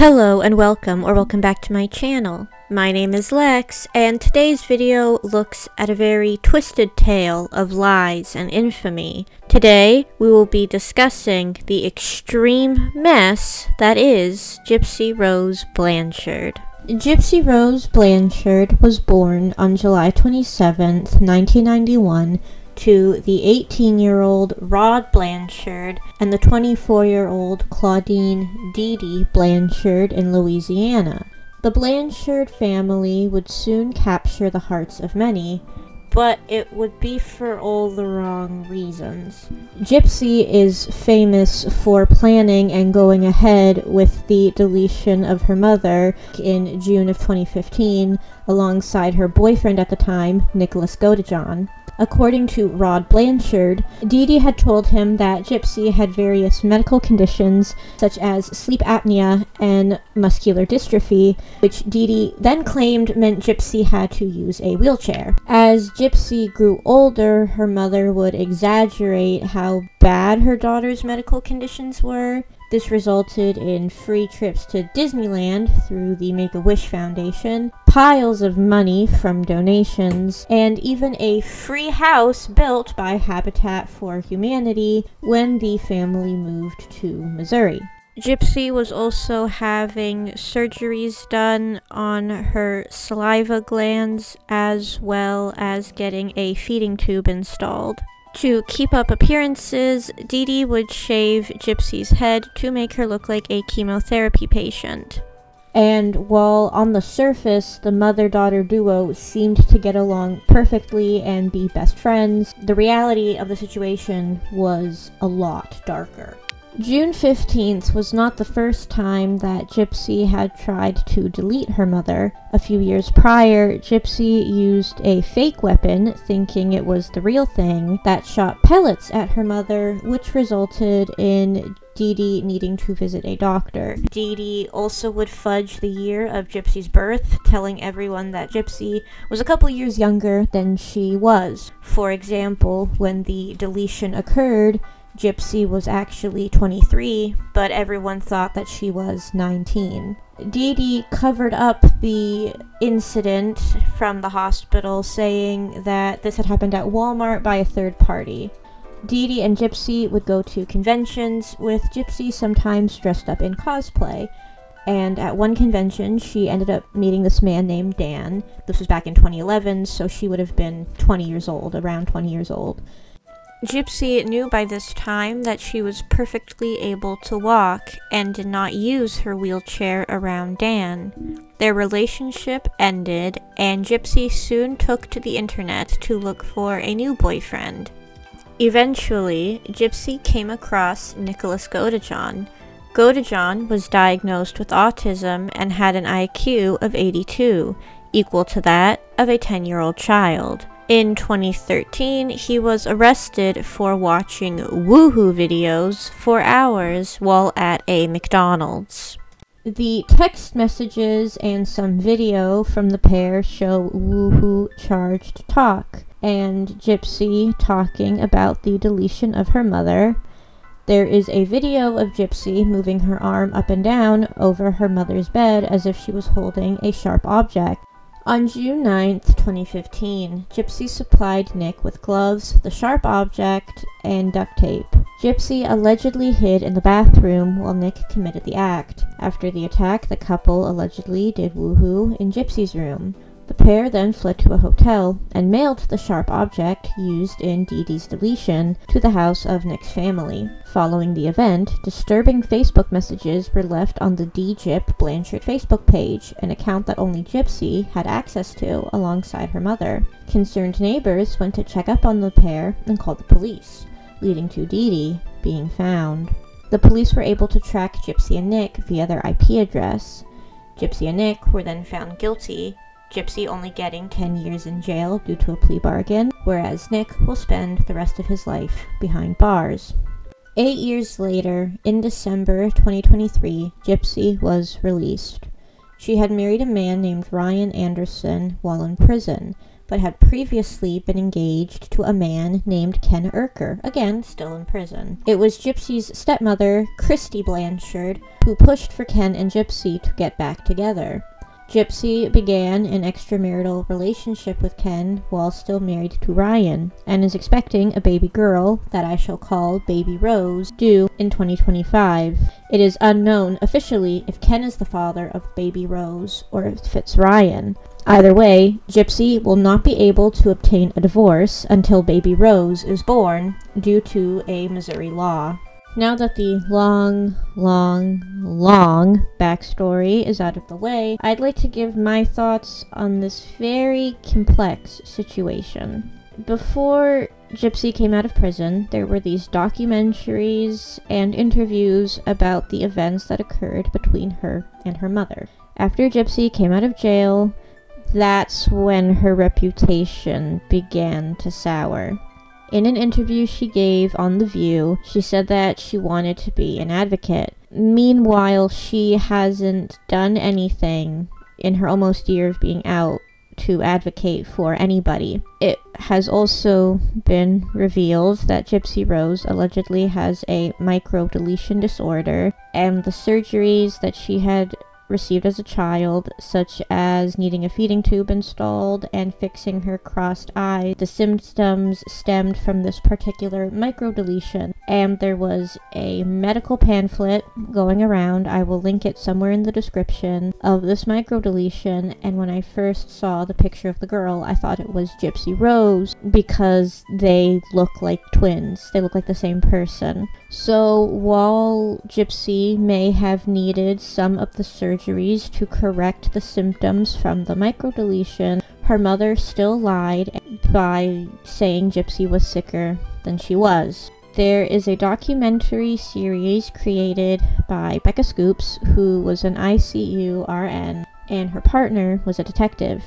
Hello and welcome back to my channel. My name is Lex, and today's video looks at a very twisted tale of lies and infamy. Today, we will be discussing the extreme mess that is Gypsy Rose Blanchard. Gypsy Rose Blanchard was born on July 27th, 1991, to the 18-year-old Rod Blanchard and the 24-year-old Claudine Dee Dee Blanchard in Louisiana. The Blanchard family would soon capture the hearts of many, but it would be for all the wrong reasons. Gypsy is famous for planning and going ahead with the deletion of her mother in June of 2015 alongside her boyfriend at the time, Nicholas Godejohn. According to Rod Blanchard, Dee Dee had told him that Gypsy had various medical conditions such as sleep apnea and muscular dystrophy, which Dee Dee then claimed meant Gypsy had to use a wheelchair. As Gypsy grew older, her mother would exaggerate how bad her daughter's medical conditions were. This resulted in free trips to Disneyland through the Make-A-Wish Foundation, piles of money from donations, and even a free house built by Habitat for Humanity when the family moved to Missouri. Gypsy was also having surgeries done on her saliva glands as well as getting a feeding tube installed. To keep up appearances, Dee Dee would shave Gypsy's head to make her look like a chemotherapy patient. And while on the surface, the mother-daughter duo seemed to get along perfectly and be best friends, the reality of the situation was a lot darker. June 15th was not the first time that Gypsy had tried to delete her mother. A few years prior, Gypsy used a fake weapon, thinking it was the real thing, that shot pellets at her mother, which resulted in Dee Dee needing to visit a doctor. Dee Dee also would fudge the year of Gypsy's birth, telling everyone that Gypsy was a couple years younger than she was. For example, when the deletion occurred, Gypsy was actually 23, but everyone thought that she was 19. Dee Dee covered up the incident from the hospital, saying that this had happened at Walmart by a third party. Dee Dee and Gypsy would go to conventions, with Gypsy sometimes dressed up in cosplay. And at one convention, she ended up meeting this man named Dan. This was back in 2011, so she would have been 20 years old, around 20 years old. Gypsy knew by this time that she was perfectly able to walk and did not use her wheelchair around Dan. Their relationship ended, and Gypsy soon took to the internet to look for a new boyfriend. Eventually, Gypsy came across Nicholas Godejohn. Godejohn was diagnosed with autism and had an IQ of 82, equal to that of a 10-year-old child. In 2013, he was arrested for watching woohoo videos for hours while at a McDonald's. The text messages and some video from the pair show woohoo charged talk, and Gypsy talking about the deletion of her mother. There is a video of Gypsy moving her arm up and down over her mother's bed as if she was holding a sharp object. On June 9th, 2015, Gypsy supplied Nick with gloves, the sharp object, and duct tape. Gypsy allegedly hid in the bathroom while Nick committed the act. After the attack, the couple allegedly did woohoo in Gypsy's room. The pair then fled to a hotel and mailed the sharp object used in Dee Dee's deletion to the house of Nick's family. Following the event, disturbing Facebook messages were left on the Dee Blanchard Facebook page, an account that only Gypsy had access to alongside her mother. Concerned neighbors went to check up on the pair and called the police, leading to Dee Dee being found. The police were able to track Gypsy and Nick via their IP address. Gypsy and Nick were then found guilty, Gypsy only getting 10 years in jail due to a plea bargain, whereas Nick will spend the rest of his life behind bars. 8 years later, in December 2023, Gypsy was released. She had married a man named Ryan Anderson while in prison, but had previously been engaged to a man named Ken Urker, again, still in prison. It was Gypsy's stepmother, Christy Blanchard, who pushed for Ken and Gypsy to get back together. Gypsy began an extramarital relationship with Ken while still married to Ryan, and is expecting a baby girl that I shall call Baby Rose, due in 2025. It is unknown officially if Ken is the father of Baby Rose or if it's Ryan. Either way, Gypsy will not be able to obtain a divorce until Baby Rose is born due to a Missouri law. Now that the long backstory is out of the way, I'd like to give my thoughts on this very complex situation. Before Gypsy came out of prison, there were these documentaries and interviews about the events that occurred between her and her mother. After Gypsy came out of jail, that's when her reputation began to sour. In an interview she gave on The View, she said that she wanted to be an advocate. Meanwhile, she hasn't done anything in her almost year of being out to advocate for anybody. It has also been revealed that Gypsy Rose allegedly has a micro-deletion disorder, and the surgeries that she had received as a child, such as needing a feeding tube installed and fixing her crossed eye. The symptoms stemmed from this particular microdeletion, and there was a medical pamphlet going around, I will link it somewhere in the description, of this microdeletion, and when I first saw the picture of the girl, I thought it was Gypsy Rose because they look like twins. They look like the same person. So while Gypsy may have needed some of the surgeries to correct the symptoms from the microdeletion, her mother still lied by saying Gypsy was sicker than she was. There is a documentary series created by Becca Scoops, who was an ICU RN, and her partner was a detective.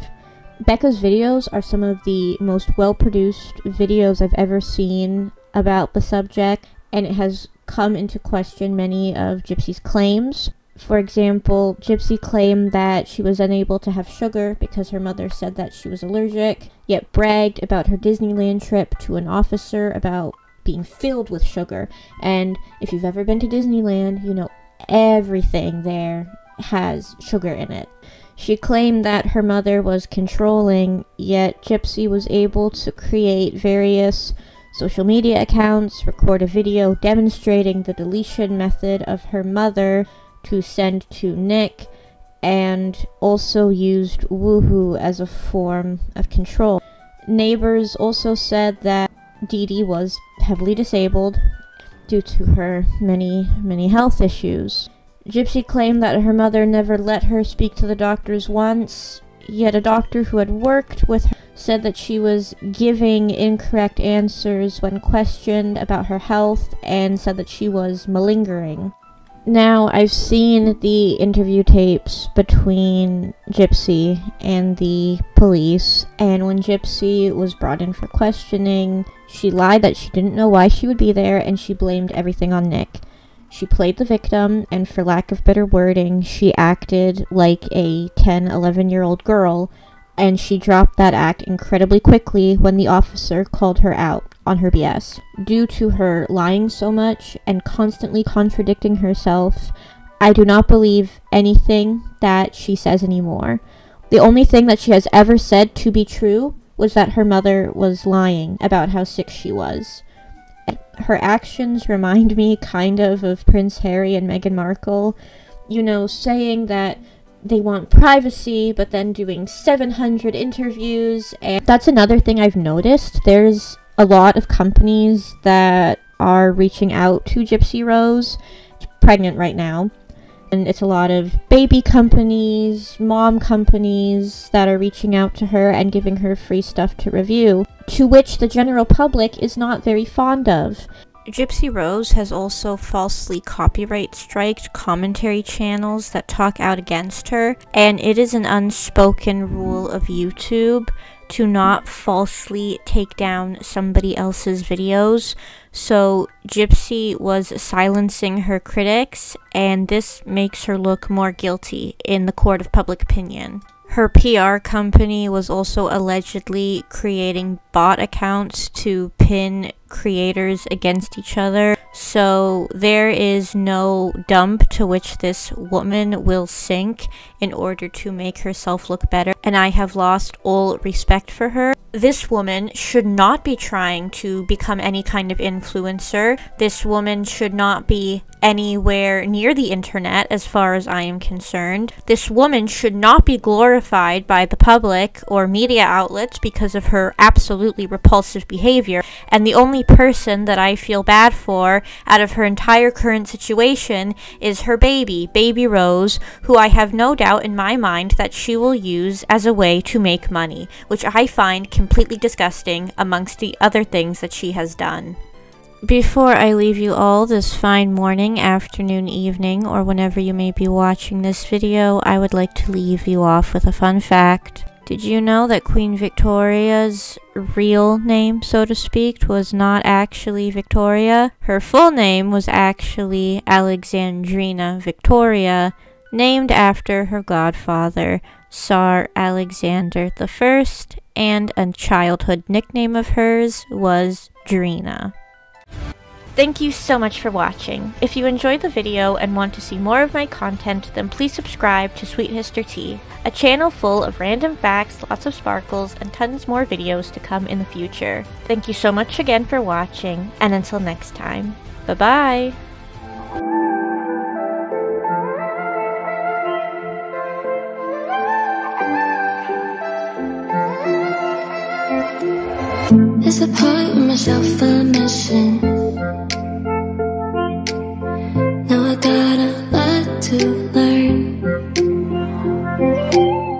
Becca's videos are some of the most well-produced videos I've ever seen about the subject, and it has come into question many of Gypsy's claims. For example, Gypsy claimed that she was unable to have sugar because her mother said that she was allergic, yet bragged about her Disneyland trip to an officer about being filled with sugar. And if you've ever been to Disneyland, you know everything there has sugar in it. She claimed that her mother was controlling, yet Gypsy was able to create various social media accounts, record a video demonstrating the deletion method of her mother to send to Nick, and also used woohoo as a form of control. Neighbors also said that Dee Dee was heavily disabled due to her many health issues. Gypsy claimed that her mother never let her speak to the doctors once, yet a doctor who had worked with her said that she was giving incorrect answers when questioned about her health, and said that she was malingering. Now, I've seen the interview tapes between Gypsy and the police, and when Gypsy was brought in for questioning, she lied that she didn't know why she would be there, and she blamed everything on Nick. She played the victim, and for lack of better wording, she acted like a 10, 11-year-old girl, and she dropped that act incredibly quickly when the officer called her out on her BS. Due to her lying so much and constantly contradicting herself, I do not believe anything that she says anymore. The only thing that she has ever said to be true was that her mother was lying about how sick she was. Her actions remind me kind of Prince Harry and Meghan Markle, you know, saying that they want privacy, but then doing 700 interviews. And that's another thing I've noticed. There's a lot of companies that are reaching out to Gypsy Rose. She's pregnant right now. And it's a lot of baby companies, mom companies that are reaching out to her and giving her free stuff to review, to which the general public is not very fond of. Gypsy Rose has also falsely copyright striked commentary channels that talk out against her, and it is an unspoken rule of YouTube to not falsely take down somebody else's videos. So Gypsy was silencing her critics, and this makes her look more guilty in the court of public opinion. Her PR company was also allegedly creating bot accounts to pin creators against each other. So there is no dump to which this woman will sink in order to make herself look better, and I have lost all respect for her. This woman should not be trying to become any kind of influencer. This woman should not be anywhere near the internet as far as I am concerned. This woman should not be glorified by the public or media outlets because of her absolutely repulsive behavior. And the only person that I feel bad for out of her entire current situation is her baby Rose, who I have no doubt in my mind that she will use as a way to make money, which I find completely disgusting amongst the other things that she has done. Before I leave you all this fine morning, afternoon, evening, or whenever you may be watching this video, I would like to leave you off with a fun fact. Did you know that Queen Victoria's real name, so to speak, was not actually Victoria? Her full name was actually Alexandrina Victoria, named after her godfather, Tsar Alexander I, and a childhood nickname of hers was Drina. Thank you so much for watching. If you enjoyed the video and want to see more of my content, then please subscribe to Sweet Histortea, a channel full of random facts, lots of sparkles, and tons more videos to come in the future. Thank you so much again for watching, and until next time, bye-bye! There's a part of myself I'm missing.